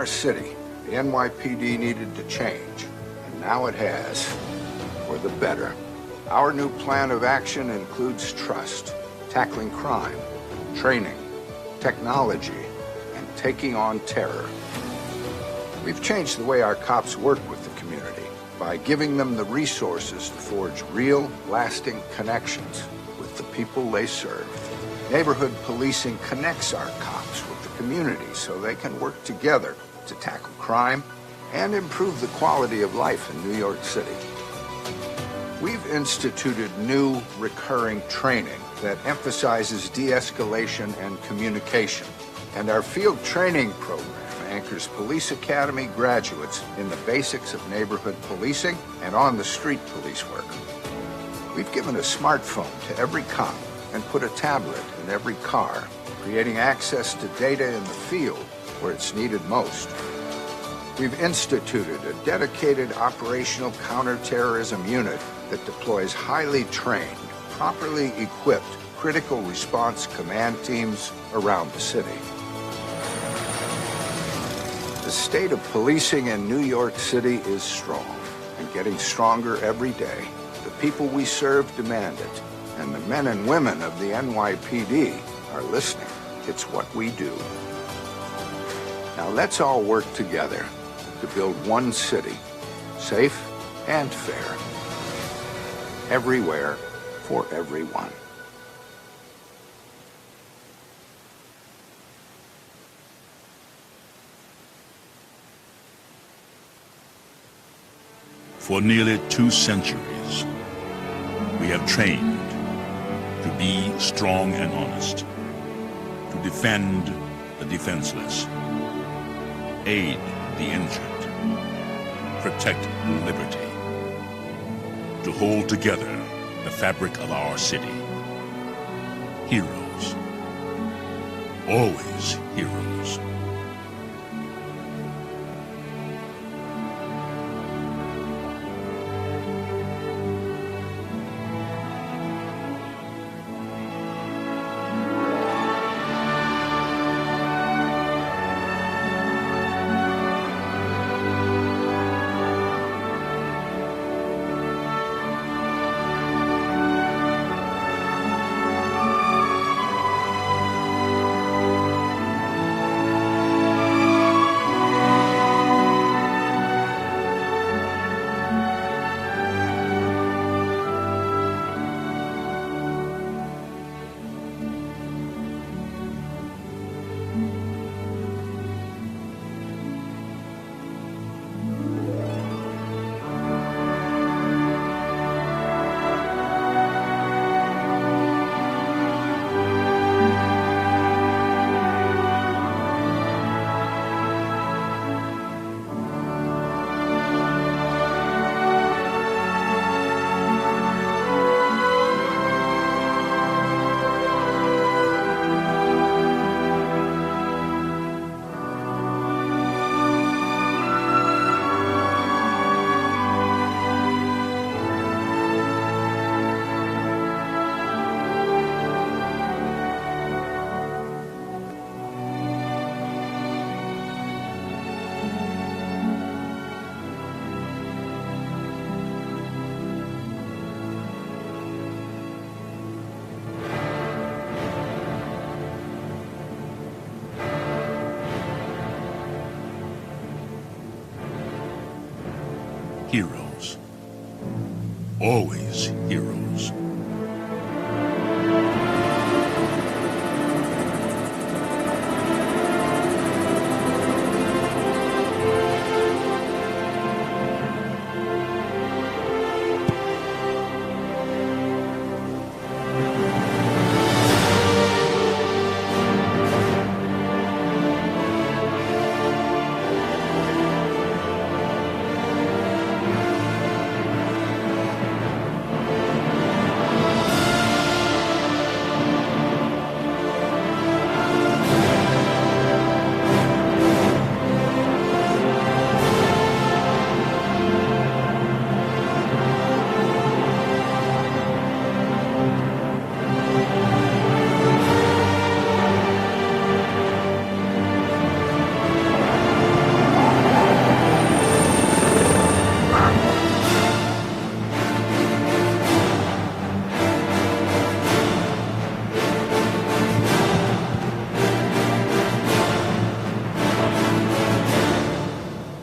Our city, the NYPD needed to change, and now it has, for the better. Our new plan of action includes trust, tackling crime, training, technology, and taking on terror. We've changed the way our cops work with the community by giving them the resources to forge real, lasting connections with the people they serve. Neighborhood policing connects our cops with the community so they can work together to tackle crime and improve the quality of life in New York City. We've instituted new recurring training that emphasizes de-escalation and communication. And our field training program anchors police academy graduates in the basics of neighborhood policing and on-the-street police work. We've given a smartphone to every cop and put a tablet in every car, creating access to data in the field where it's needed most. We've instituted a dedicated operational counterterrorism unit that deploys highly trained, properly equipped critical response command teams around the city. The state of policing in New York City is strong and getting stronger every day. The people we serve demand it, and the men and women of the NYPD are listening. It's what we do. Now let's all work together to build one city, safe and fair, everywhere for everyone. For nearly 2 centuries, we have trained to be strong and honest, to defend the defenseless, aid the injured, protect liberty, to hold together the fabric of our city. Heroes, always heroes. Heroes, always heroes.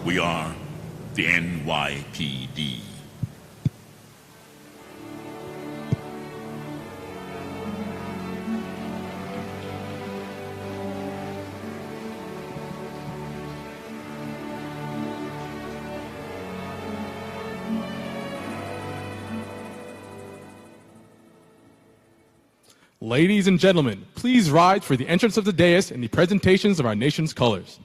We are the NYPD. Ladies and gentlemen, please rise for the entrance of the dais and the presentations of our nation's colors.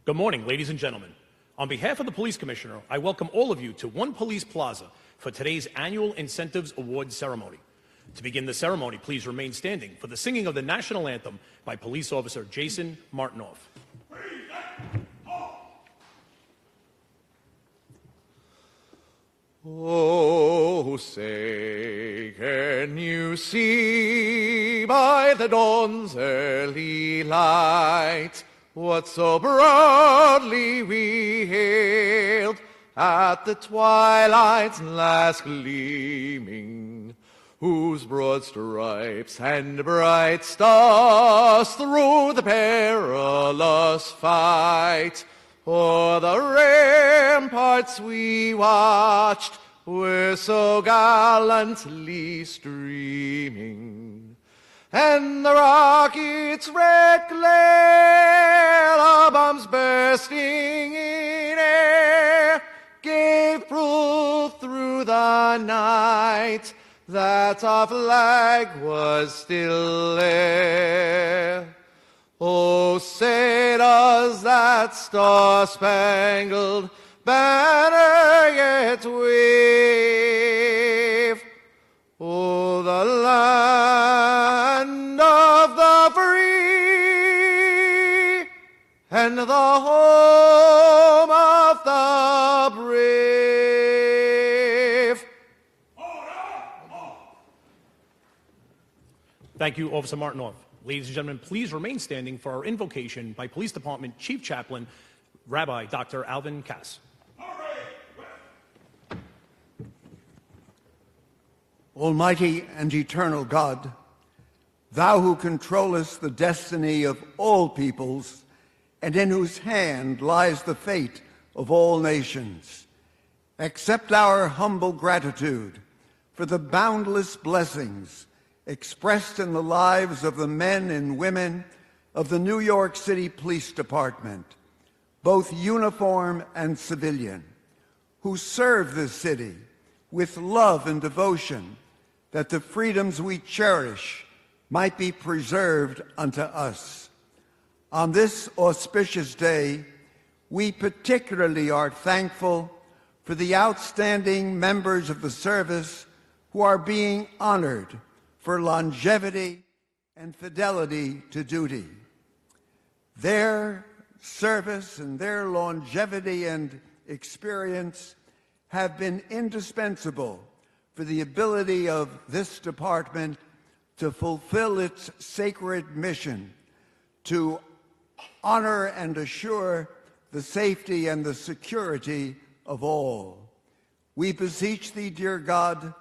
Good morning, ladies and gentlemen. On behalf of the Police Commissioner, I welcome all of you to One Police Plaza for today's annual Incentives Awards ceremony. To begin the ceremony, please remain standing for the singing of the national anthem by Police Officer Jason Martinoff. Oh, say, can you see by the dawn's early light what so proudly we hailed at the twilight's last gleaming, whose broad stripes and bright stars through the perilous fight o'er the ramparts we watched were so gallantly streaming, and the rocket's red glare, the bombs bursting in air, gave proof through the night that our flag was still there. Oh, say does that star-spangled banner yet wave? Oh, the land of the free and the home of the brave. Thank you, Officer Martinoff. Ladies and gentlemen, please remain standing for our invocation by Police Department Chief Chaplain, Rabbi Dr. Alvin Cass. Almighty and eternal God, thou who controllest the destiny of all peoples and in whose hand lies the fate of all nations, accept our humble gratitude for the boundless blessings expressed in the lives of the men and women of the New York City Police Department, both uniform and civilian, who serve this city with love and devotion, that the freedoms we cherish might be preserved unto us. On this auspicious day, we particularly are thankful for the outstanding members of the service who are being honored for longevity and fidelity to duty. Their service and their longevity and experience have been indispensable for the ability of this department to fulfill its sacred mission to honor and assure the safety and the security of all. We beseech thee, dear God,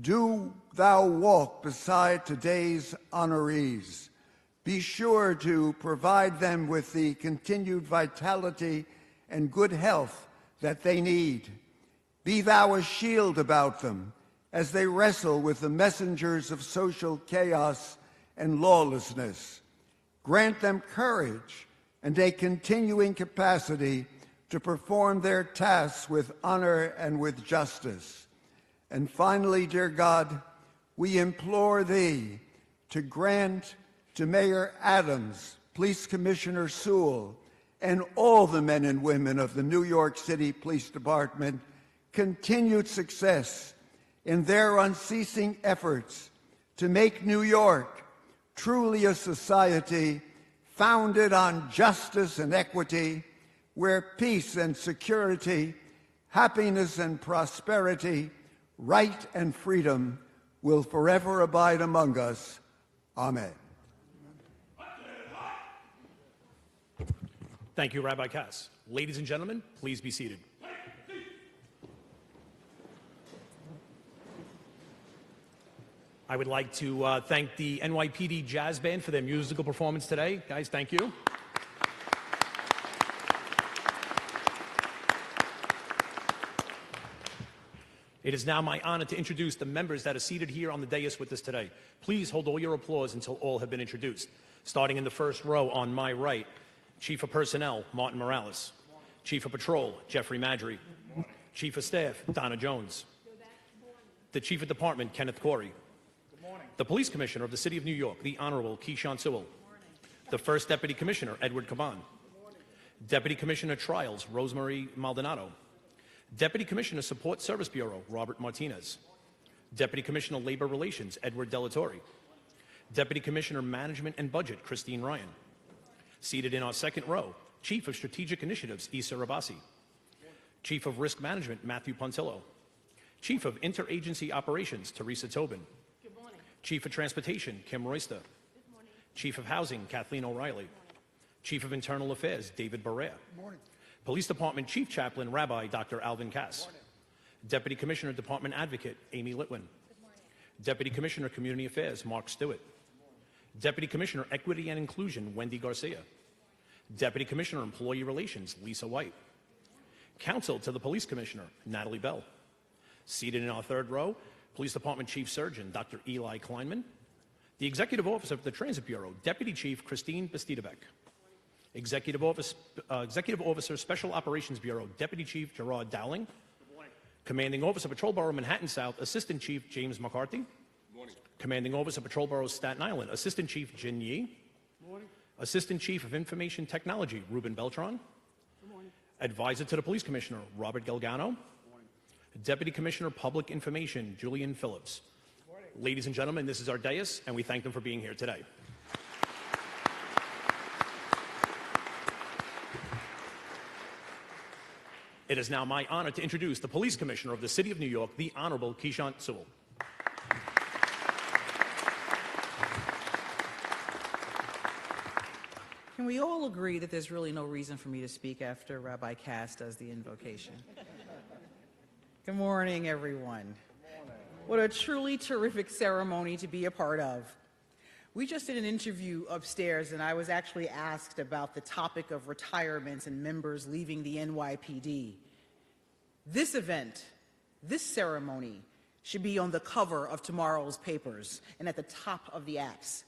Do thou walk beside today's honorees. Be sure to provide them with the continued vitality and good health that they need. Be thou a shield about them as they wrestle with the messengers of social chaos and lawlessness. Grant them courage and a continuing capacity to perform their tasks with honor and with justice. And finally, dear God, we implore Thee to grant to Mayor Adams, Police Commissioner Sewell, and all the men and women of the New York City Police Department continued success in their unceasing efforts to make New York truly a society founded on justice and equity, where peace and security, happiness and prosperity, right and freedom will forever abide among us. Amen. Thank you, Rabbi Cass. Ladies and gentlemen, please be seated. I would like to thank the NYPD Jazz Band for their musical performance today. Guys, thank you. It is now my honor to introduce the members that are seated here on the dais with us today. Please hold all your applause until all have been introduced. Starting in the first row on my right, Chief of Personnel, Martin Morales. Chief of Patrol, Jeffrey Madry. Chief of Staff, Donna Jones. The Chief of Department, Kenneth Corey. The Police Commissioner of the City of New York, the Honorable Keyshawn Sewell. The First Deputy Commissioner, Edward Caban. Deputy Commissioner Trials, Rosemary Maldonado. Deputy Commissioner Support Service Bureau, Robert Martinez. Deputy Commissioner Labor Relations, Edward Delatorre. Deputy Commissioner Management and Budget, Christine Ryan. Seated in our second row, Chief of Strategic Initiatives, Issa Rabasi. Chief of Risk Management, Matthew Pontillo. Chief of Interagency Operations, Teresa Tobin. Good morning. Chief of Transportation, Kim Royster. Good morning. Chief of Housing, Kathleen O'Reilly. Chief of Internal Affairs, David Barrea. Good morning. Police Department Chief Chaplain, Rabbi Dr. Alvin Cass. Deputy Commissioner Department Advocate, Amy Litwin. Deputy Commissioner Community Affairs, Mark Stewart. Deputy Commissioner Equity and Inclusion, Wendy Garcia. Deputy Commissioner Employee Relations, Lisa White. Counsel to the Police Commissioner, Natalie Bell. Seated in our third row, Police Department Chief Surgeon, Dr. Eli Kleinman. The Executive Officer of the Transit Bureau, Deputy Chief Christine Bastidabek. Executive Officer Special Operations Bureau, Deputy Chief Gerard Dowling. Commanding Officer Patrol Bureau Manhattan South, Assistant Chief James McCarthy. Commanding Officer Patrol Bureau Staten Island, Assistant Chief Jin Yi. Assistant Chief of Information Technology, Ruben Beltran. Advisor to the Police Commissioner, Robert Galgano. Deputy Commissioner Public Information, Julian Phillips. Ladies and gentlemen, this is our dais, and we thank them for being here today. It is now my honor to introduce the Police Commissioner of the City of New York, the Honorable Keyshawn Sewell. Can we all agree that there's really no reason for me to speak after Rabbi Cass does the invocation? Good morning, everyone. What a truly terrific ceremony to be a part of. We just did an interview upstairs, and I was actually asked about the topic of retirements and members leaving the NYPD. This event, this ceremony, should be on the cover of tomorrow's papers and at the top of the apps.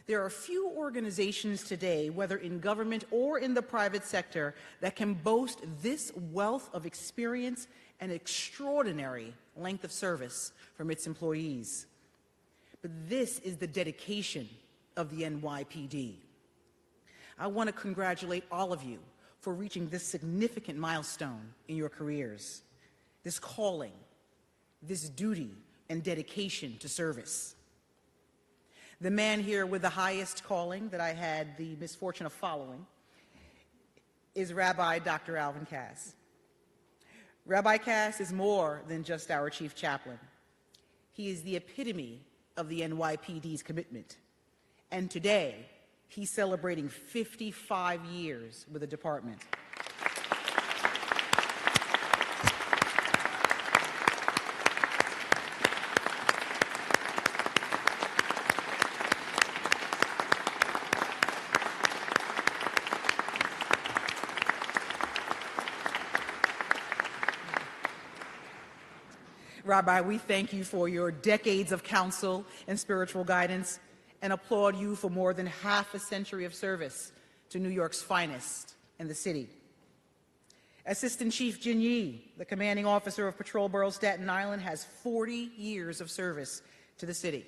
There are few organizations today, whether in government or in the private sector, that can boast this wealth of experience and extraordinary length of service from its employees. But this is the dedication of the NYPD. I want to congratulate all of you for reaching this significant milestone in your careers, this calling, this duty and dedication to service. The man here with the highest calling that I had the misfortune of following is Rabbi Dr. Alvin Cass. Rabbi Cass is more than just our chief chaplain. He is the epitome of the NYPD's commitment. And today, he's celebrating 55 years with the department. Rabbi, we thank you for your decades of counsel and spiritual guidance and applaud you for more than half a century of service to New York's finest and the city. Assistant Chief Jin Yee, the commanding officer of Patrol Bureau Staten Island, has 40 years of service to the city.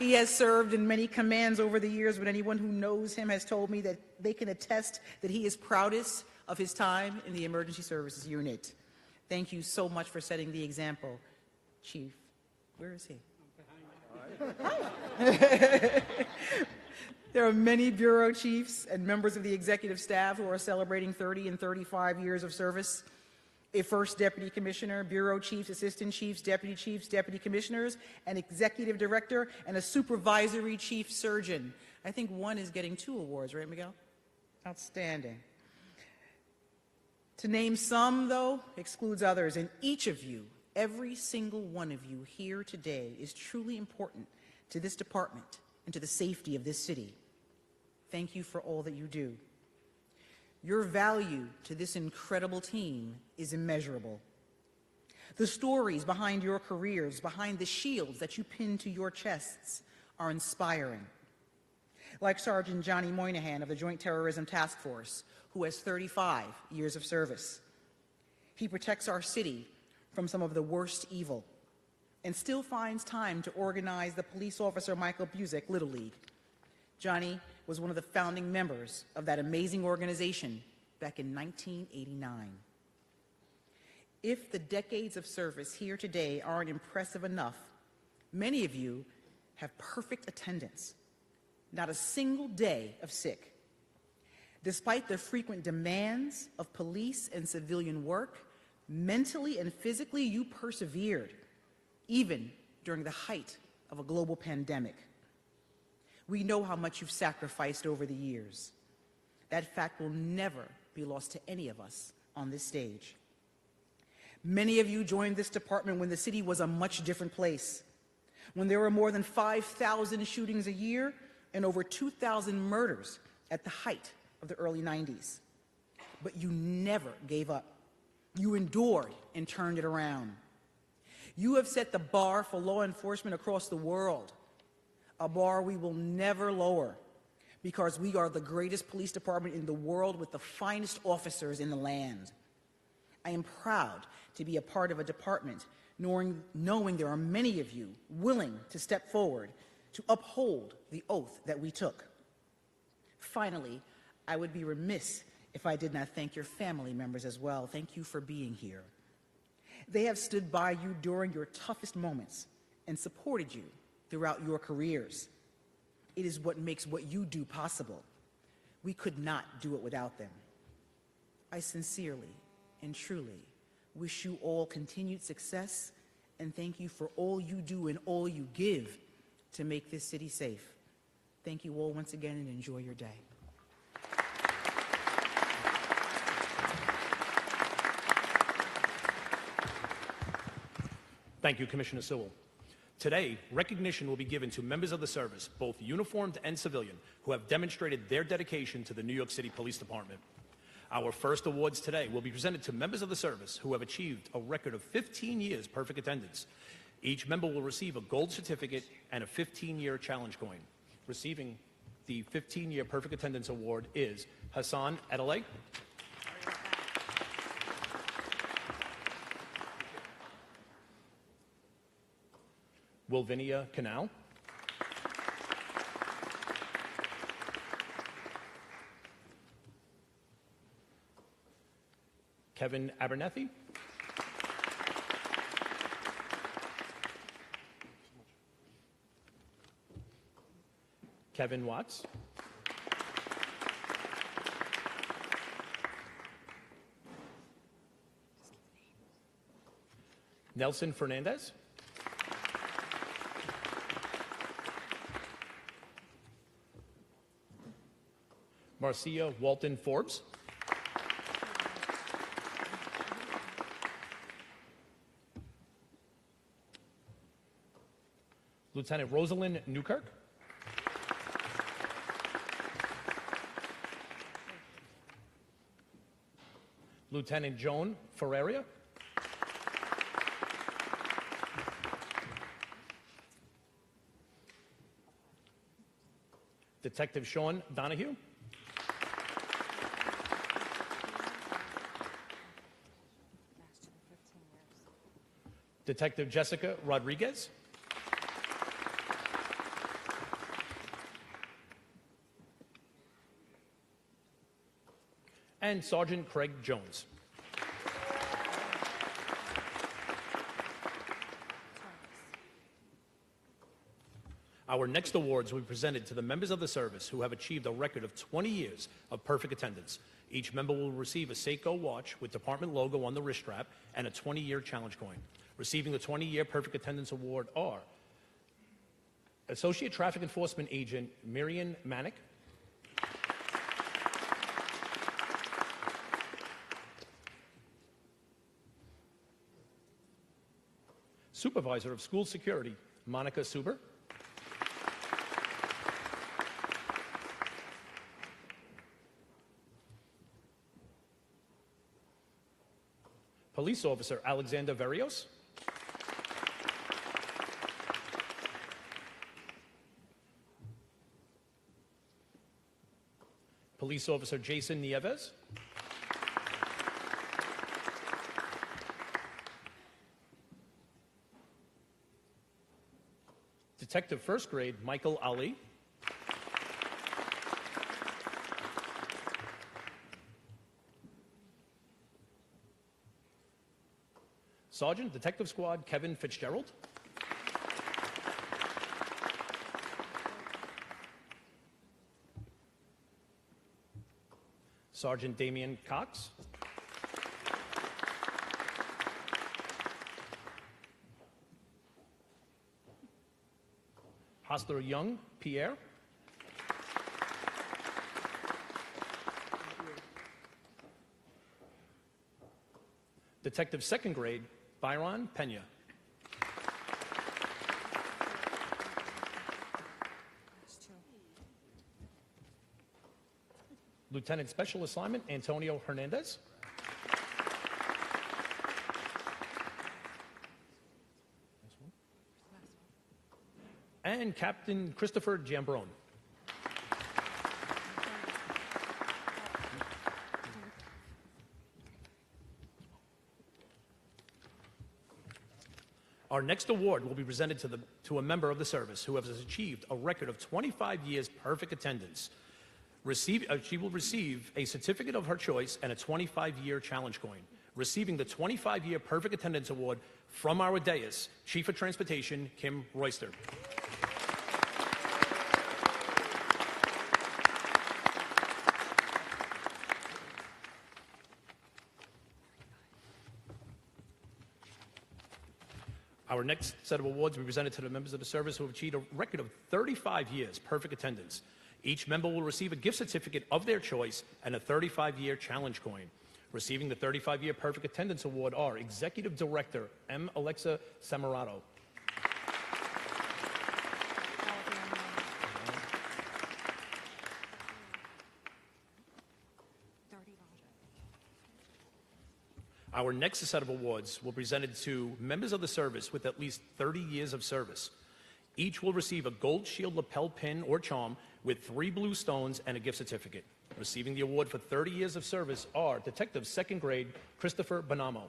He has served in many commands over the years, but anyone who knows him has told me that they can attest that he is proudest of his time in the Emergency Services Unit. Thank you so much for setting the example, Chief. Where is he? There are many bureau chiefs and members of the executive staff who are celebrating 30 and 35 years of service. A first deputy commissioner, bureau chiefs, assistant chiefs, deputy commissioners, an executive director, and a supervisory chief surgeon. I think one is getting 2 awards, right, Miguel? Outstanding. To name some, though, excludes others, and each of you, every single one of you here today is truly important to this department and to the safety of this city. Thank you for all that you do. Your value to this incredible team is immeasurable. The stories behind your careers, behind the shields that you pin to your chests, are inspiring. Like Sergeant Johnny Moynihan of the Joint Terrorism Task Force, who has 35 years of service. He protects our city from some of the worst evil and still finds time to organize the police officer Michael Busick Little League. Johnny was one of the founding members of that amazing organization back in 1989. If the decades of service here today aren't impressive enough, many of you have perfect attendance, not a single day of sick. Despite the frequent demands of police and civilian work, mentally and physically you persevered, even during the height of a global pandemic. We know how much you've sacrificed over the years. That fact will never be lost to any of us on this stage. Many of you joined this department when the city was a much different place, when there were more than 5,000 shootings a year and over 2,000 murders at the height of the early 90s. But you never gave up. You endured and turned it around. You have set the bar for law enforcement across the world, a bar we will never lower, because we are the greatest police department in the world with the finest officers in the land. I am proud to be a part of a department knowing there are many of you willing to step forward to uphold the oath that we took. Finally, I would be remiss if I did not thank your family members as well. Thank you for being here. They have stood by you during your toughest moments and supported you throughout your careers. It is what makes what you do possible. We could not do it without them. I sincerely and truly wish you all continued success and thank you for all you do and all you give to make this city safe. Thank you all once again and enjoy your day. Thank you, Commissioner Sewell. Today, recognition will be given to members of the service, both uniformed and civilian, who have demonstrated their dedication to the New York City Police Department. Our first awards today will be presented to members of the service who have achieved a record of 15 years perfect attendance. Each member will receive a gold certificate and a 15-year challenge coin. Receiving the 15-year perfect attendance award is Hassan Adelay, Wilvinia Canal, Kevin Abernethy, Kevin Watts, Nelson Fernandez, Marcia Walton Forbes, Lieutenant Rosalind Newkirk, Lieutenant Joan Ferreira. Detective Sean Donahue. Detective Jessica Rodriguez. And Sergeant Craig Jones. Our next awards will be presented to the members of the service who have achieved a record of 20 years of perfect attendance. Each member will receive a Seiko watch with department logo on the wrist strap and a 20-year challenge coin. Receiving the 20-year perfect attendance award are Associate Traffic Enforcement Agent Miriam Manick, Supervisor of School Security Monica Suber, Police Officer Alexander Verios, Police Officer Jason Nieves, Detective First Grade Michael Ali, Sergeant Detective Squad Kevin Fitzgerald, Sergeant Damian Cox, Hostler Young Pierre, Detective Second Grade Byron Pena, Lieutenant Special Assignment Antonio Hernandez, and Captain Christopher Giambrone. Our next award will be presented to a member of the service who has achieved a record of 25 years perfect attendance. She will receive a certificate of her choice and a 25-year challenge coin. Receiving the 25-year perfect attendance award from our dais, Chief of Transportation Kim Royster. Our next set of awards will be presented to the members of the service who have achieved a record of 35 years perfect attendance. Each member will receive a gift certificate of their choice and a 35-year challenge coin. Receiving the 35-year perfect attendance award are Executive Director M. Alexa Samarato, Our next set of awards will be presented to members of the service with at least 30 years of service. Each will receive a gold shield lapel pin or charm with 3 blue stones and a gift certificate. Receiving the award for 30 years of service are Detective Second Grade Christopher Bonamo,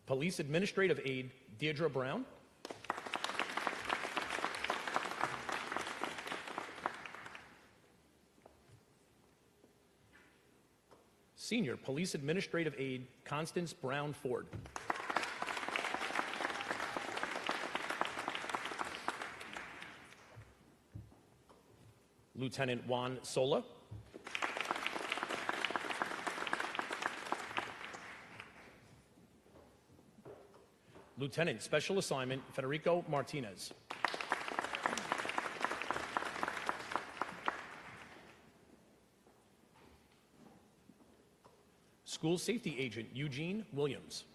Police Administrative Aide Deirdre Brown, Senior Police Administrative Aide Constance Brown Ford, Lieutenant Juan Sola, Lieutenant Special Assignment Federico Martinez, School Safety Agent Eugene Williams,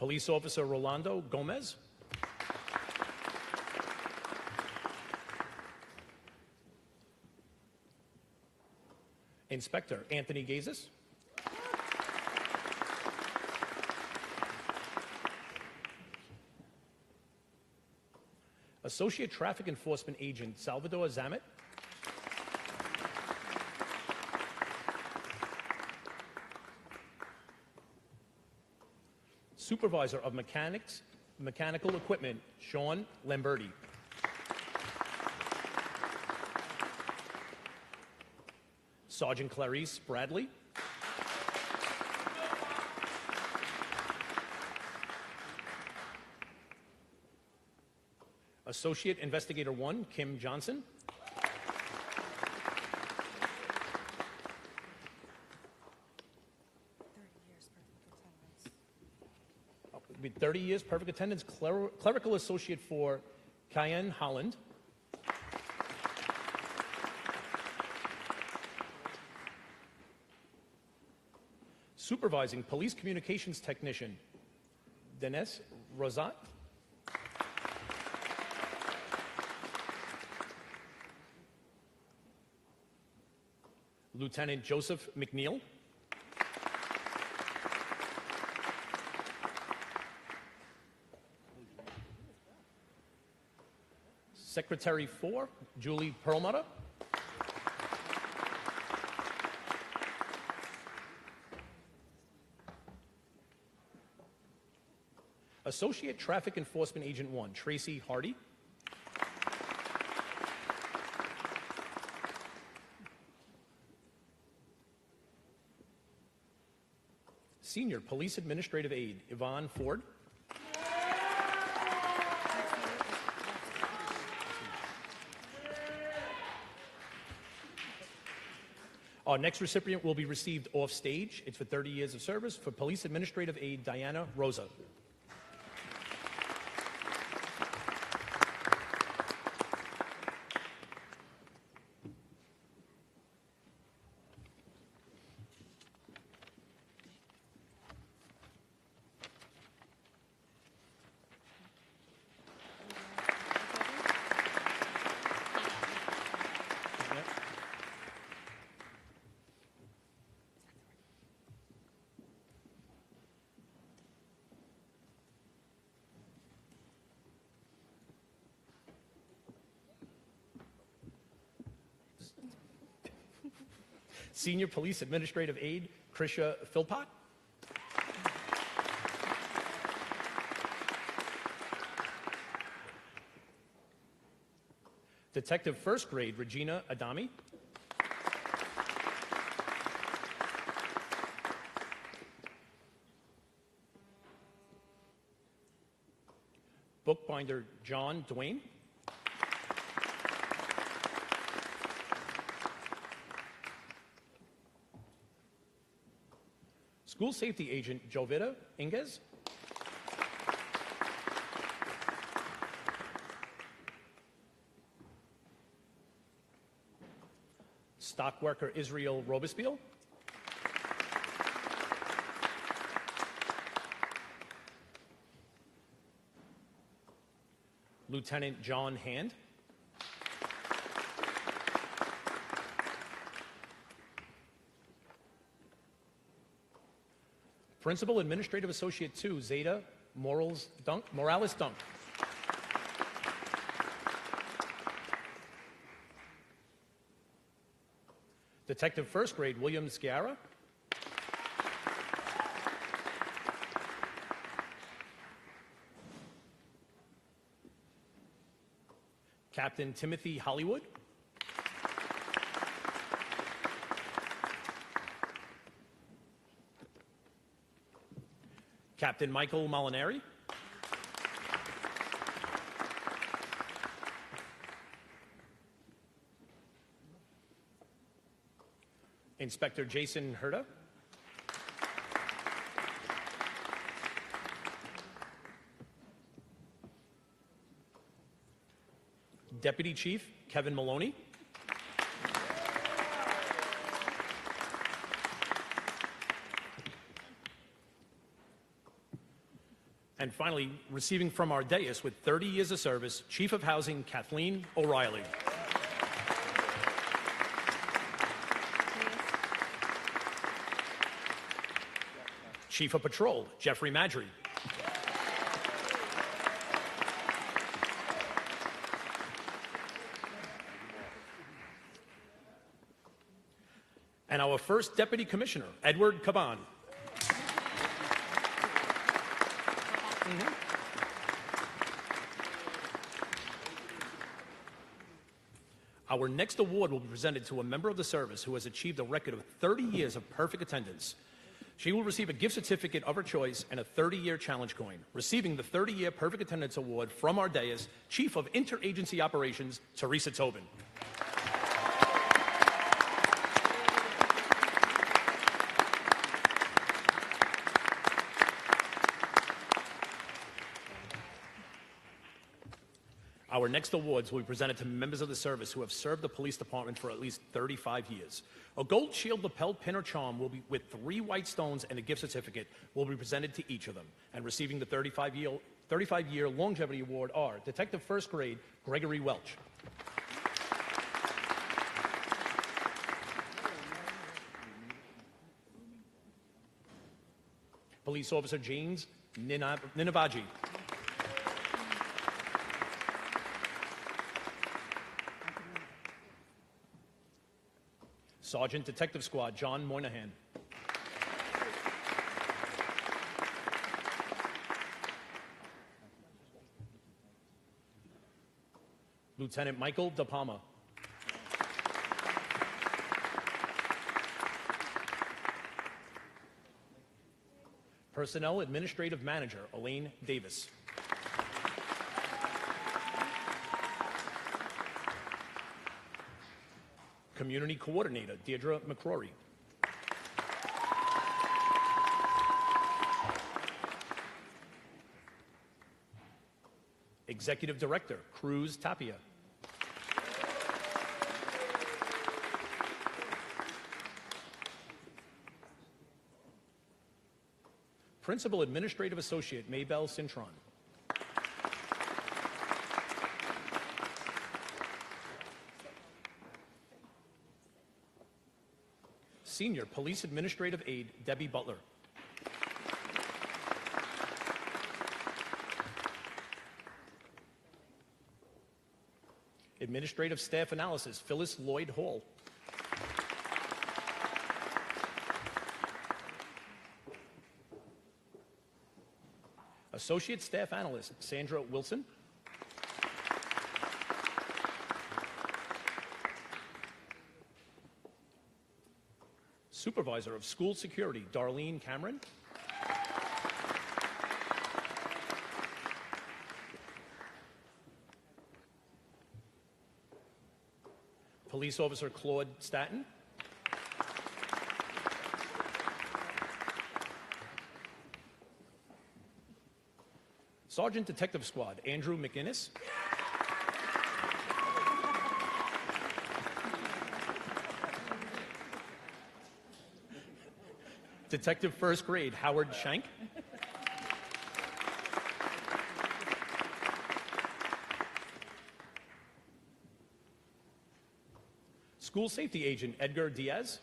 Police Officer Rolando Gomez. Inspector Anthony Gazis. Associate Traffic Enforcement Agent Salvador Zamet. Supervisor of Mechanical Equipment Sean Lamberti. Sergeant Clarice Bradley. Associate Investigator 1, Kim Johnson. It'll be 30 years perfect attendance. Clerical Associate 4, Cayenne Holland. Supervising Police Communications Technician, Denise Rosat. Lieutenant Joseph McNeil. Secretary 4, Julie Perlmutter. Associate Traffic Enforcement Agent 1, Tracy Hardy. Senior Police Administrative Aide, Yvonne Ford. Our next recipient will be received off stage. It's for 30 years of service for Police Administrative Aide Diana Rosa. Senior Police Administrative Aide, Krisha Philpott. Detective First Grade, Regina Adami. Bookbinder, John Dwayne. School Safety Agent Jovita Inges. Stock Worker Israel Robispiel. Lieutenant John Hand. Principal Administrative Associate 2, Zeta Morales Dunk. Detective First Grade, William Sciarra. Captain Timothy Hollywood. Captain Michael Molinari. Inspector Jason Herda. Deputy Chief Kevin Maloney. And finally, receiving from our dais with 30 years of service, Chief of Housing Kathleen O'Reilly. Chief of Patrol Jeffrey Madry. And our first Deputy Commissioner, Edward Caban. Our next award will be presented to a member of the service who has achieved a record of 30 years of perfect attendance. She will receive a gift certificate of her choice and a 30-year challenge coin. Receiving the 30-year perfect attendance award from our dais, Chief of Interagency Operations, Teresa Tobin. Our next awards will be presented to members of the service who have served the police department for at least 35 years. A gold shield lapel pin or charm will be with 3 white stones and a gift certificate will be presented to each of them. And receiving the 35-year longevity award are Detective First Grade Gregory Welch, Police Officer James Ninavaji, Sergeant Detective Squad John Moynihan, Lieutenant Michael De Palma, Personnel Administrative Manager Elaine Davis, Community Coordinator Deirdre McCrory, Executive Director Cruz Tapia, Principal Administrative Associate Maybelle Cintron, Senior Police Administrative Aide Debbie Butler, Administrative Staff Analysis Phyllis Lloyd Hall, Associate Staff Analyst Sandra Wilson, Supervisor of School Security Darlene Cameron, Police Officer Claude Staton, Sergeant Detective Squad Andrew McInnes, Detective First Grade Howard Shank, School Safety Agent Edgar Diaz,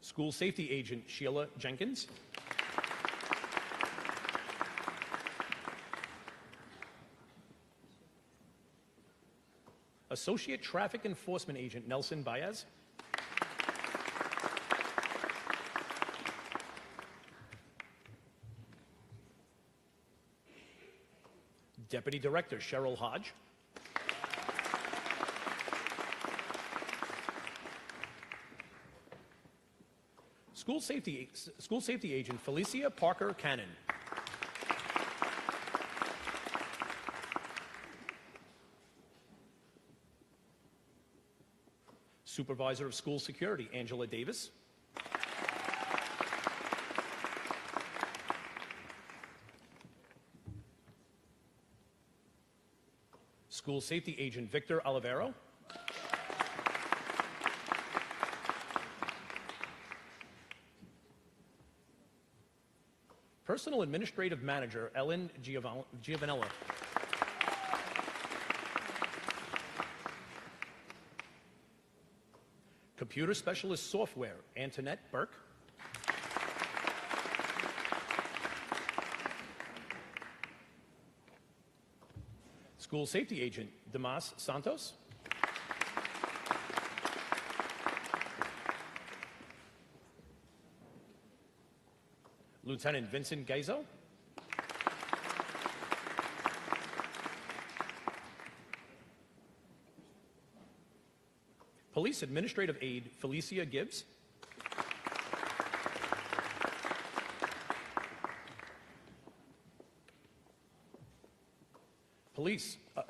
School Safety Agent Sheila Jenkins, Associate Traffic Enforcement Agent Nelson Baez, Deputy Director Cheryl Hodge, School Safety Agent Felicia Parker Cannon, Supervisor of School Security Angela Davis, School Safety Agent Victor Olivero, Personal Administrative Manager Ellen Giovanella. Computer Specialist Software Antoinette Burke. School Safety Agent Damas Santos. Lieutenant Vincent Gaizo. Police Administrative Aide Felicia Gibbs.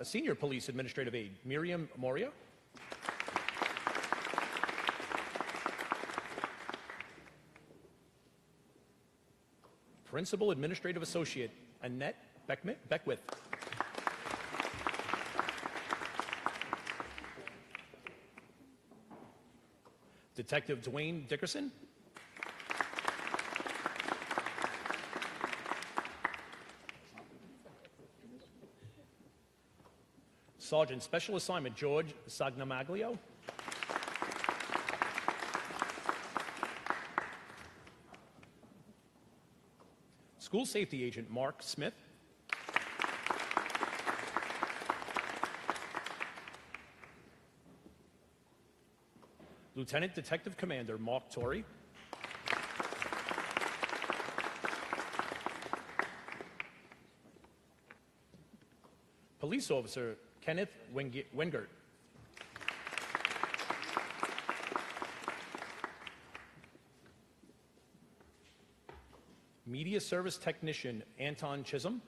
Senior Police Administrative Aide Miriam Moria. Principal Administrative Associate Annette Beckwith. Detective Dwayne Dickerson. Sergeant Special Assignment George Sagnamaglio. School Safety Agent Mark Smith. Lieutenant Detective Commander Mark Torrey. Police Officer Kenneth Wengert. Media Service Technician Anton Chisholm.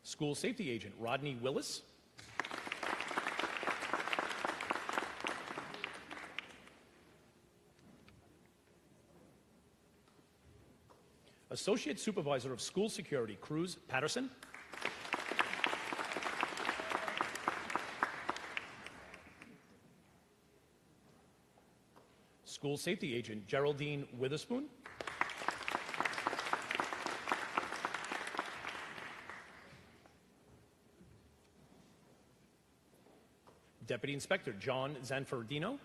School Safety Agent Rodney Willis. Associate Supervisor of School Security Cruz Patterson. School Safety Agent Geraldine Witherspoon. Deputy Inspector John Zanfordino.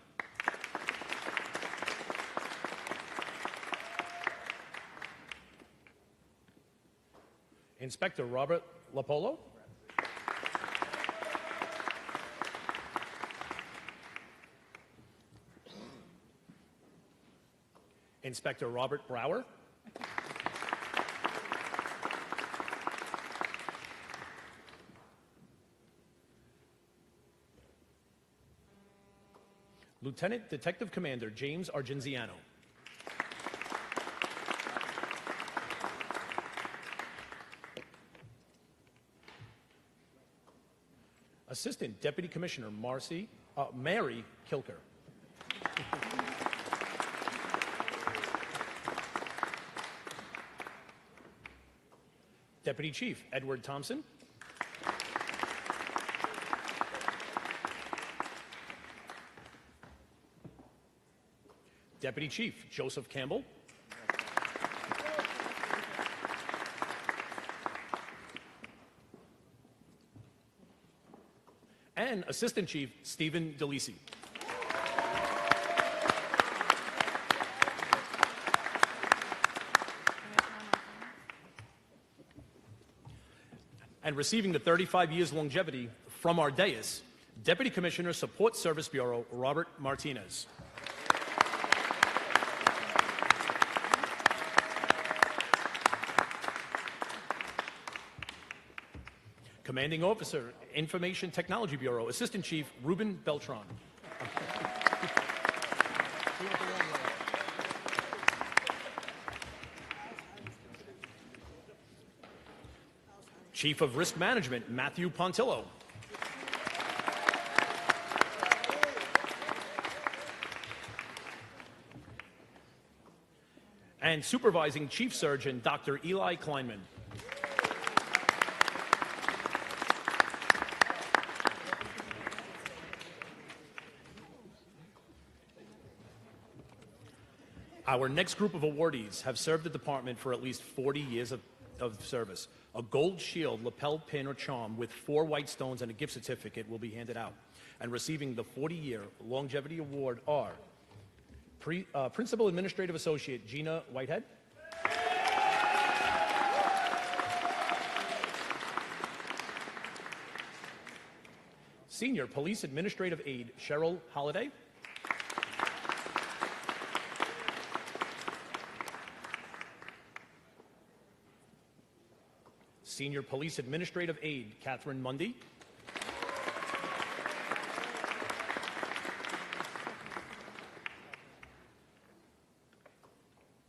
Inspector Robert Lapolo. Inspector Robert Brower. Lieutenant Detective Commander James Argenziano. Assistant Deputy Commissioner Mary Kilker. Deputy Chief Edward Thompson. Deputy Chief Joseph Campbell. And Assistant Chief Stephen DeLisi. And receiving the 35 years longevity from our dais, Deputy Commissioner Support Service Bureau Robert Martinez. Commanding Officer, Information Technology Bureau, Assistant Chief Ruben Beltran. Chief of Risk Management, Matthew Pontillo. And Supervising Chief Surgeon, Dr. Eli Kleinman. Our next group of awardees have served the department for at least 40 years of service. A gold shield, lapel pin, or charm with 4 white stones and a gift certificate will be handed out. And receiving the 40-year longevity award are Principal Administrative Associate Gina Whitehead, Senior Police Administrative Aide Cheryl Holliday, Senior Police Administrative Aide Catherine Mundy,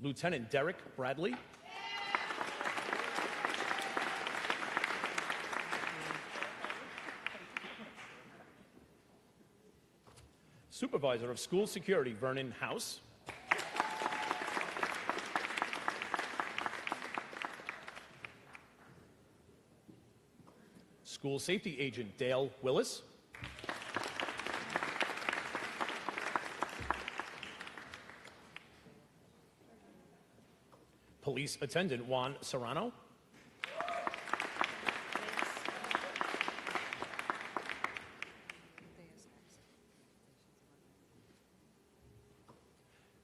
Lieutenant Derek Bradley, Supervisor of School Security Vernon House, School Safety Agent Dale Willis, Police Attendant Juan Serrano,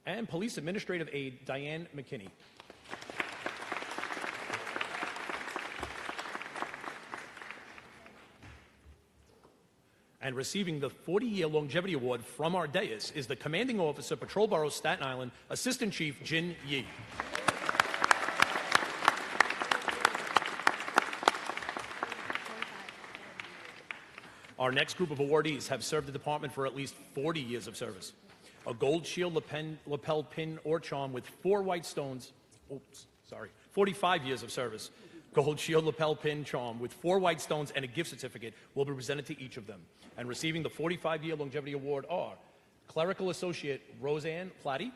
and Police Administrative Aide Diane McKinney. And receiving the 40-year longevity award from our dais is the Commanding Officer, Patrol Bureau, Staten Island, Assistant Chief Jin Yi. Our next group of awardees have served the department for at least 40 years of service. A gold shield, lapel pin, or charm with 4 white stones, 45 years of service. Gold shield, lapel pin, charm with 4 white stones and a gift certificate will be presented to each of them. And receiving the 45-year longevity award are Clerical Associate Roseanne Platty,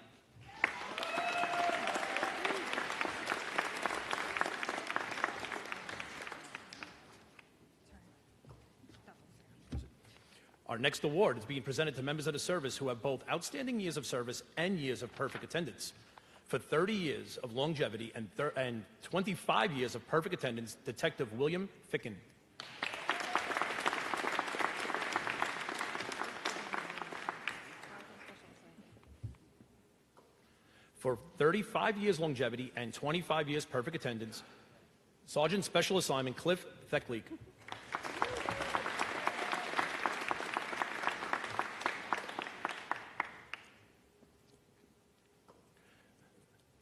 Our next award is being presented to members of the service who have both outstanding years of service and years of perfect attendance. For 30 years of longevity and 25 years of perfect attendance, Detective William Ficken. For 35 years longevity and 25 years perfect attendance, Sergeant Special Assignment Cliff Thekleek. –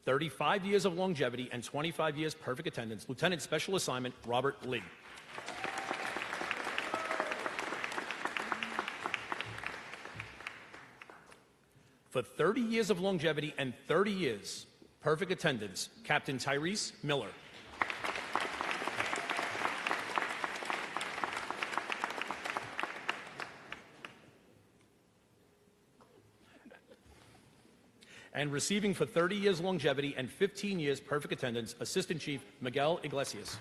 35 years of longevity and 25 years perfect attendance, Lieutenant Special Assignment Robert Lee. For 30 years of longevity and 30 years perfect attendance, Captain Tyrese Miller. And receiving for 30 years longevity and 15 years perfect attendance, Assistant Chief Miguel Iglesias.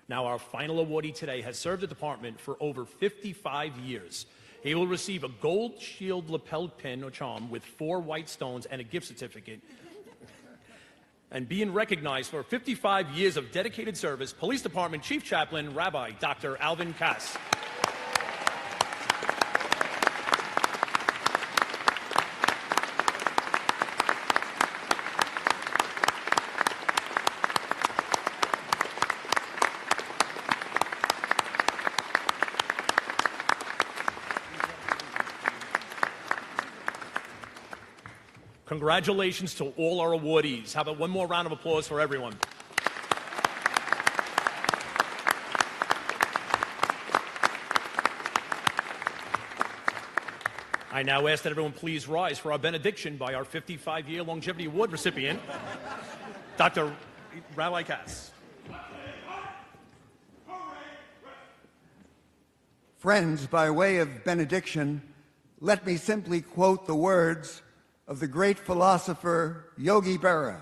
Now, our final awardee today has served the department for over 55 years. He will receive a gold shield lapel pin or charm with 4 white stones and a gift certificate. And being recognized for 55 years of dedicated service, Police Department Chief Chaplain, Rabbi Dr. Alvin Cass. Congratulations to all our awardees. How about one more round of applause for everyone? I now ask that everyone please rise for our benediction by our 55-year longevity award recipient, Dr. Rabbi Cass. Friends, by way of benediction, let me simply quote the words of the great philosopher Yogi Berra.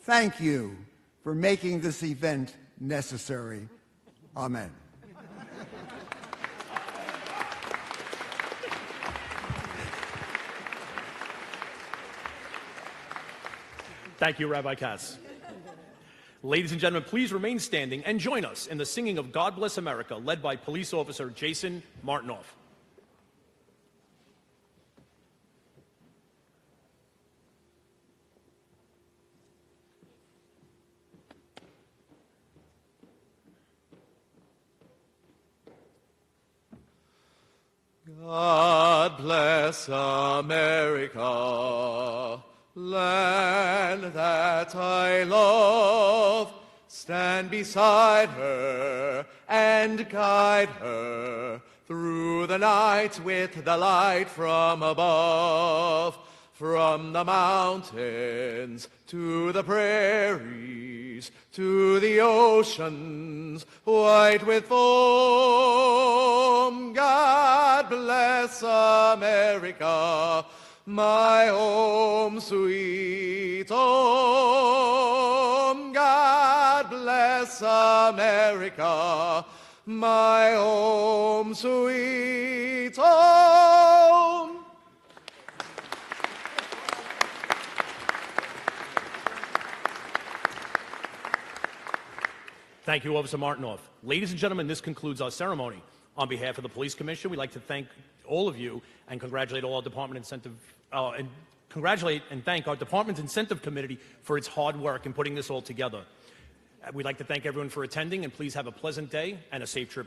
Thank you for making this event necessary. Amen. Thank you, Rabbi Katz. Ladies and gentlemen, please remain standing and join us in the singing of God Bless America, led by Police Officer Jason Martinoff. God bless America, land that I love. Stand beside her and guide her through the night with the light from above. From the mountains to the prairies, to the oceans white with foam. God bless America, my home sweet home. God bless America, my home sweet home. Thank you, Officer Martinoff. Ladies and gentlemen, this concludes our ceremony. On behalf of the Police Commission, we'd like to thank all of you and congratulate all our department incentive and thank our department's incentive committee for its hard work in putting this all together. We'd like to thank everyone for attending, and please have a pleasant day and a safe trip home.